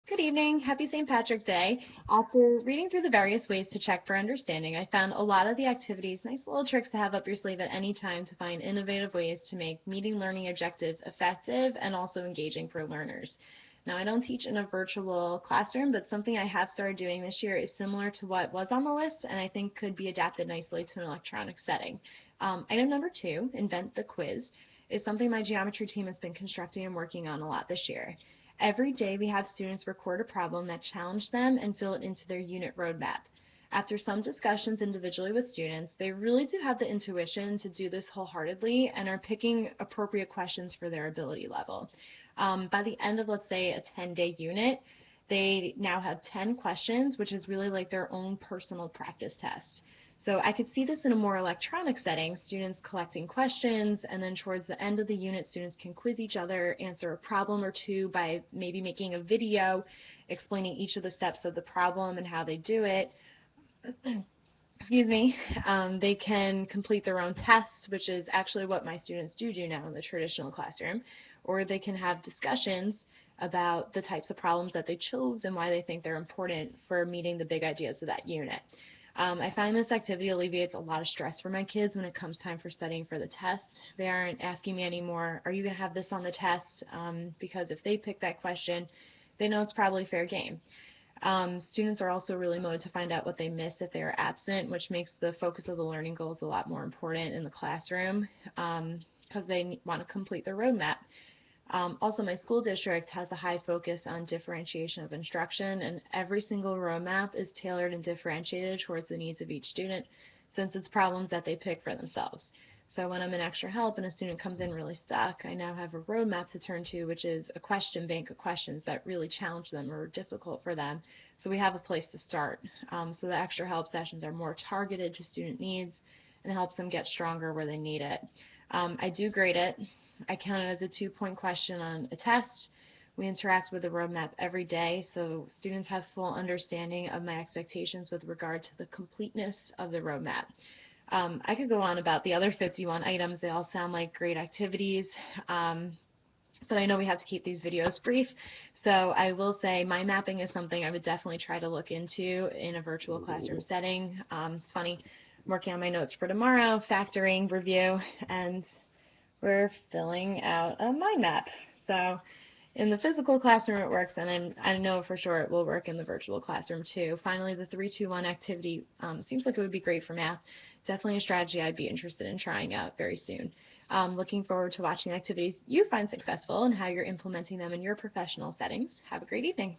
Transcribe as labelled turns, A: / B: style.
A: Good evening. Happy St. Patrick's Day. After reading through the various ways to check for understanding, I found a lot of the activities nice little tricks to have up your sleeve at any time to find innovative ways to make meeting learning objectives effective and also engaging for learners. Now, I don't teach in a virtual classroom, but something I have started doing this year is similar to what was on the list and I think could be adapted nicely to an electronic setting. Item number 2, invent the quiz, is something my geometry team has been constructing and working on a lot this year. Every day we have students record a problem that challenged them and fill it into their unit roadmap. After some discussions individually with students, they really do have the intuition to do this wholeheartedly and are picking appropriate questions for their ability level. By the end of, let's say, a 10-day unit, they now have 10 questions, which is really like their own personal practice test. So I could see this in a more electronic setting, students collecting questions, and then towards the end of the unit, students can quiz each other, answer a problem or two by maybe making a video explaining each of the steps of the problem and how they do it. Excuse me. They can complete their own tests, which is actually what my students do now in the traditional classroom, or they can have discussions about the types of problems that they chose and why they think they're important for meeting the big ideas of that unit. I find this activity alleviates a lot of stress for my kids when it comes time for studying for the test. They aren't asking me anymore, are you going to have this on the test? Because if they pick that question, they know it's probably fair game. Students are also really motivated to find out what they missed if they are absent, which makes the focus of the learning goals a lot more important in the classroom because they want to complete their roadmap. Also, my school district has a high focus on differentiation of instruction, and every single roadmap is tailored and differentiated towards the needs of each student since it's problems that they pick for themselves. So when I'm in extra help and a student comes in really stuck, I now have a roadmap to turn to, which is a question bank of questions that really challenge them or are difficult for them. So we have a place to start. So the extra help sessions are more targeted to student needs and helps them get stronger where they need it. I do grade it. I count it as a 2-point question on a test. We interact with the roadmap every day, so students have full understanding of my expectations with regard to the completeness of the roadmap. I could go on about the other 51 items. They all sound like great activities, but I know we have to keep these videos brief. So I will say mind mapping is something I would definitely try to look into in a virtual classroom setting. It's funny, I'm working on my notes for tomorrow, factoring, review, and we're filling out a mind map. So in the physical classroom it works, and I know for sure it will work in the virtual classroom too. Finally, the 3-2-1 activity seems like it would be great for math. Definitely a strategy I'd be interested in trying out very soon. Looking forward to watching activities you find successful and how you're implementing them in your professional settings. Have a great evening.